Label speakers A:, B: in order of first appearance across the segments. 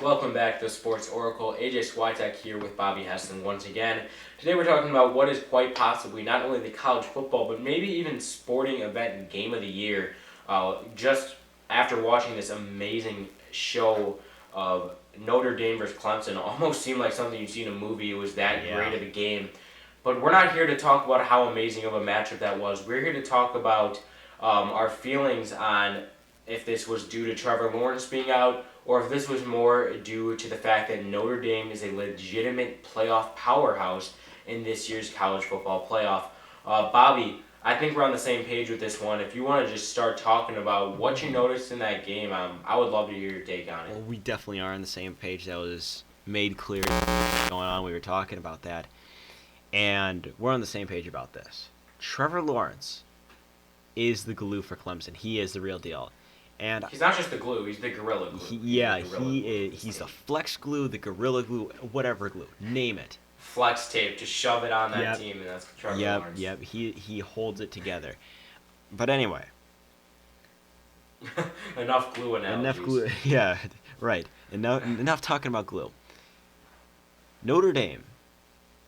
A: Welcome back to Sports Oracle. AJ Switek here with Bobby Heston once again. Today we're talking about what is quite possibly not only the college football, but maybe even sporting event and game of the year. Just after watching this amazing show of Notre Dame versus Clemson, almost seemed like something you'd see in a movie. It was that
B: Yeah.
A: great of a game. But we're not here to talk about how amazing of a matchup that was. We're here to talk about our feelings on if this was due to Trevor Lawrence being out or if this was more due to the fact that Notre Dame is a legitimate playoff powerhouse in this year's college football playoff. Bobby, I think we're on the same page with this one. If you want to just start talking about what you noticed in that game, I would love to hear your take on it.
B: Well, we definitely are on the same page. That was made clear going on. We were talking about that. And we're on the same page about this. Trevor Lawrence is the glue for Clemson. He is the real deal. And
A: He's not just the glue; he's the gorilla glue.
B: he's the flex glue, the gorilla glue, whatever glue. Name it.
A: Flex tape to shove it on that
B: Yep.
A: team, and that's Trevor
B: Yep,
A: Lawrence.
B: yep. He holds it together. But anyway,
A: Enough glue analogies.
B: enough glue. Yeah, right. Enough talking about glue. Notre Dame.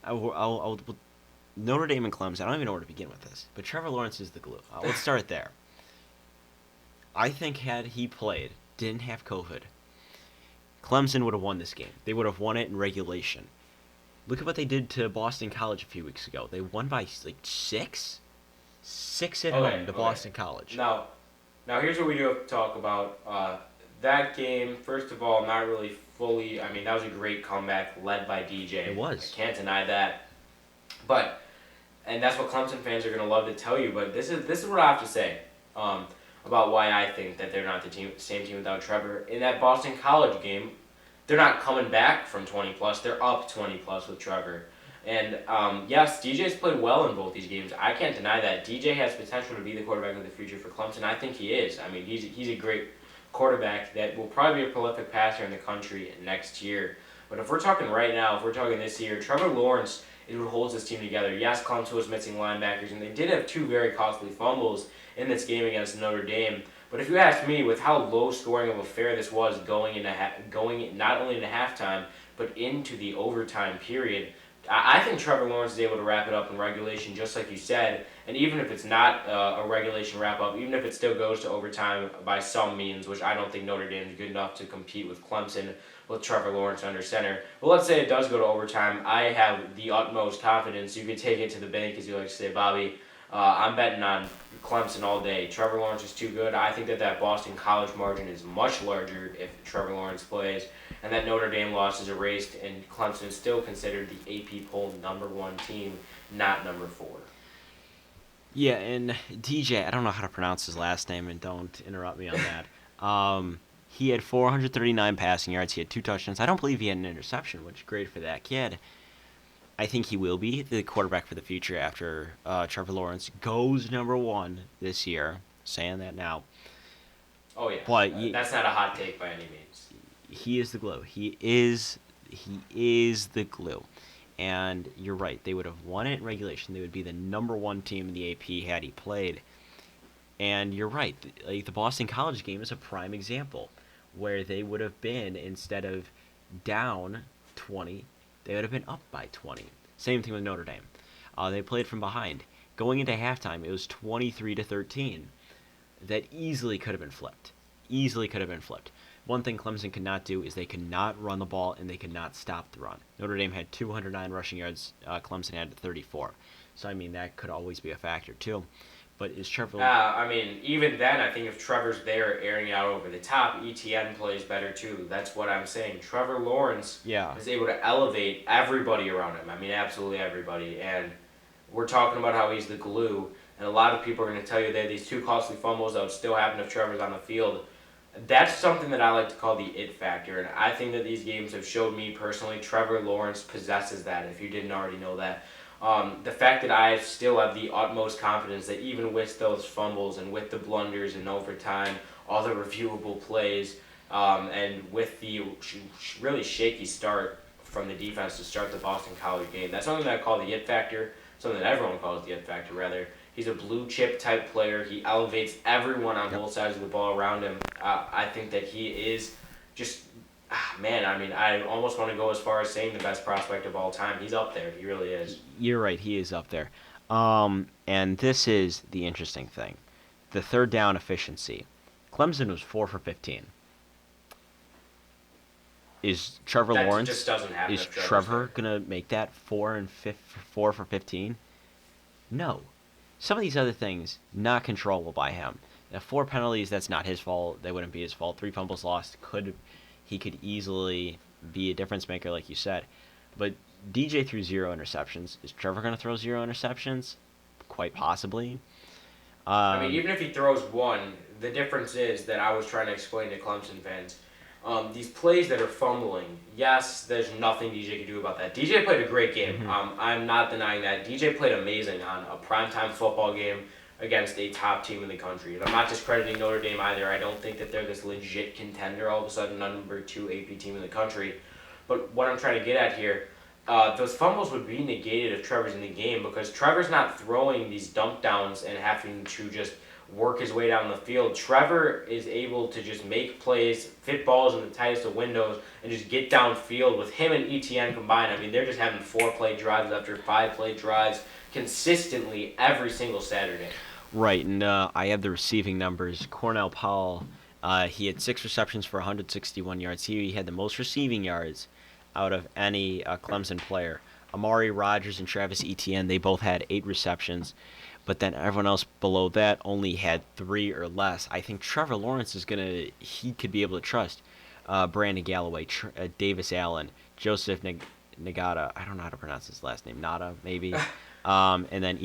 B: Notre Dame and Clemson. I don't even know where to begin with this, but Trevor Lawrence is the glue. Let's start there. I think had he played, didn't have COVID, Clemson would have won this game. They would have won it in regulation. Look at what they did to Boston College a few weeks ago. They won by like six at home to Boston College.
A: Now here's what we do have to talk about. That game, first of all, not really fully. I mean, that was a great comeback led by DJ.
B: It was.
A: I can't deny that. But, and that's what Clemson fans are going to love to tell you. But this is what I have to say about why I think that they're not the same team without Trevor. In that Boston College game, they're not coming back from 20 plus. They're up 20 plus with Trevor. And yes, DJ's played well in both these games. I can't deny that. DJ has potential to be the quarterback of the future for Clemson. I think he is. I mean, he's a great quarterback that will probably be a prolific passer in the country next year. But if we're talking right now, if we're talking this year, Trevor Lawrence is who holds this team together. Yes, Clemson was missing linebackers, and they did have two very costly fumbles in this game against Notre Dame. But if you ask me, with how low scoring of affair this was going not only into halftime but into the overtime period, I think Trevor Lawrence is able to wrap it up in regulation, just like you said. And even if it's not a regulation wrap up, even if it still goes to overtime by some means, which I don't think Notre Dame is good enough to compete with Clemson with Trevor Lawrence under center. But let's say it does go to overtime. I have the utmost confidence. You could take it to the bank, as you like to say, Bobby. I'm betting on Clemson all day. Trevor Lawrence is too good. I think that Boston College margin is much larger if Trevor Lawrence plays, and that Notre Dame loss is erased, and Clemson is still considered the AP poll #1 team, not number 4.
B: Yeah, and DJ, I don't know how to pronounce his last name, and don't interrupt me on that. He had 439 passing yards. He had 2 touchdowns. I don't believe he had an interception, which is great for that kid. I think he will be the quarterback for the future after Trevor Lawrence goes #1 this year. Saying that now.
A: Oh yeah,
B: But
A: that's not a hot take by any means.
B: he is the glue. He is the glue. And you're right. They would have won it in regulation. They would be the #1 team in the AP had he played. And you're right. Like the Boston College game is a prime example where they would have been, instead of down 20, they would have been up by 20. Same thing with Notre Dame. They played from behind. Going into halftime, it was 23-13. That easily could have been flipped. Easily could have been flipped. One thing Clemson could not do is they could not run the ball and they could not stop the run. Notre Dame had 209 rushing yards. Clemson had 34. So, I mean, that could always be a factor, too. But is Trevor...
A: I mean, even then, I think if Trevor's there airing out over the top, ETN plays better too. That's what I'm saying. Trevor Lawrence is able to elevate everybody around him. I mean, absolutely everybody. And we're talking about how he's the glue. And a lot of people are going to tell you that these 2 costly fumbles that would still happen if Trevor's on the field. That's something that I like to call the it factor. And I think that these games have showed me personally Trevor Lawrence possesses that, if you didn't already know that. The fact that I still have the utmost confidence that even with those fumbles and with the blunders in overtime, all the reviewable plays, and with the really shaky start from the defense to start the Boston College game, that's something that I call the it factor, something that everyone calls the it factor, rather. He's a blue chip type player. He elevates everyone on both sides of the ball around him. I think that he is just, man, I mean, I almost want to go as far as saying the best prospect of all time. He's up there. He really is.
B: You're right. He is up there. And this is the interesting thing. The third down efficiency. Clemson was 4 for 15. Is Trevor
A: That
B: Lawrence?
A: just doesn't happen.
B: Is
A: if Trevor's
B: Trevor
A: there.
B: gonna make that 4 for 15? No. Some of these other things not controllable by him. Now, 4 penalties, that's not his fault. They wouldn't be his fault. 3 fumbles lost. He could easily be a difference maker, like you said. But DJ threw 0 interceptions. Is Trevor gonna throw 0 interceptions? Quite possibly.
A: I mean, even if he throws one, the difference is that I was trying to explain to Clemson fans. These plays that are fumbling, yes, there's nothing DJ can do about that. DJ played a great game. I'm not denying that. DJ played amazing on a primetime football game against a top team in the country. And I'm not discrediting Notre Dame either. I don't think that they're this legit contender all of a sudden, number 2 AP team in the country. But what I'm trying to get at here, those fumbles would be negated if Trevor's in the game because Trevor's not throwing these dump downs and having to just work his way down the field. Trevor is able to just make plays, fit balls in the tightest of windows, and just get downfield with him and ETN combined. I mean, they're just having 4-play drives after 5-play drives consistently every single Saturday.
B: Right, and I have the receiving numbers. Cornell Powell, he had 6 receptions for 161 yards. He had the most receiving yards out of any Clemson player. Amari Rodgers and Travis Etienne, they both had 8 receptions. But then everyone else below that only had 3 or less. I think Trevor Lawrence he could be able to trust Brandon Galloway, Davis Allen, Joseph Nagata. I don't know how to pronounce his last name. Nada, maybe. And then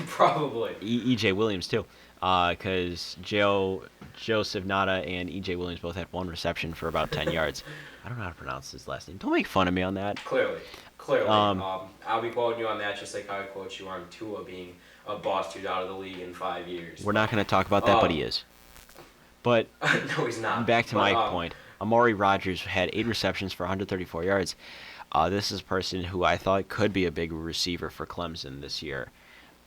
A: Probably.
B: EJ Williams, too. Because Joseph Nada and EJ Williams both had 1 reception for about 10 yards. I don't know how to pronounce his last name. Don't make fun of me on that.
A: Clearly. I'll be quoting you on that just like how I quote you on Tua being a boss who's out of the league in 5 years.
B: We're not going to talk about that, but he is. But
A: no, he's not.
B: Back to my point. Amari Rodgers had 8 receptions for 134 yards. This is a person who I thought could be a big receiver for Clemson this year.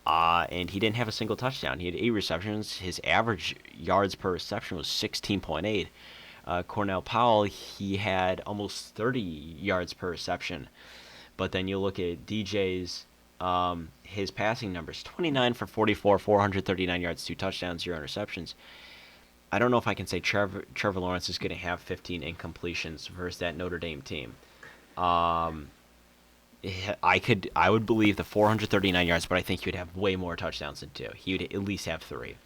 B: And he didn't have a single touchdown. He had 8 receptions. His average yards per reception was 16.8. Cornell Powell, he had almost 30 yards per reception. But then you look at DJ's his passing numbers, 29 for 44, 439 yards, 2 touchdowns, 0 interceptions. I don't know if I can say Trevor Lawrence is going to have 15 incompletions versus that Notre Dame team. I would believe the 439 yards, but I think he would have way more touchdowns than 2. He would at least have 3.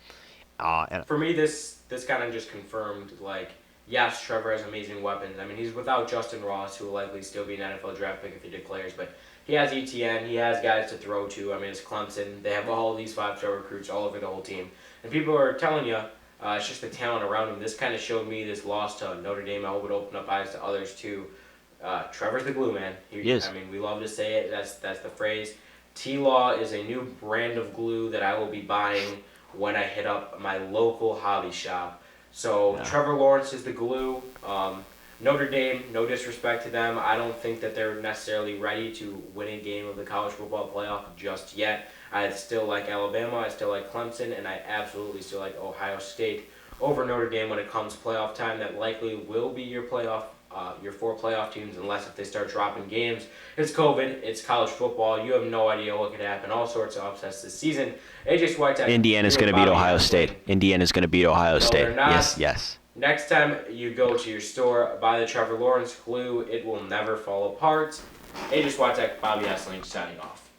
A: For me, this kind of just confirmed, like, yes, Trevor has amazing weapons. I mean, he's without Justin Ross, who will likely still be an NFL draft pick if he declares, but he has ETN, he has guys to throw to. I mean, it's Clemson. They have all of these 5-star recruits all over the whole team. And people are telling you, it's just the talent around him. This kind of showed me this loss to Notre Dame. I hope it opened up eyes to others, too. Trevor's the glue, man.
B: He is.
A: I mean, we love to say it. That's the phrase. T-Law is a new brand of glue that I will be buying when I hit up my local hobby shop. So yeah. Trevor Lawrence is the glue. Notre Dame, no disrespect to them, I don't think that they're necessarily ready to win a game of the college football playoff just yet. I still like Alabama, I still like Clemson, and I absolutely still like Ohio State over Notre Dame when it comes playoff time. That likely will be your 4 playoff teams, unless if they start dropping games. It's COVID, it's college football, you have no idea what could happen. All sorts of upsets this season. AJ Switek.
B: Indiana's going to beat Ohio State. Indiana's going to beat Ohio State.
A: They're not.
B: Yes.
A: Next time you go to your store, buy the Trevor Lawrence glue. It will never fall apart. AJ Switek, Bobby Essling, signing off.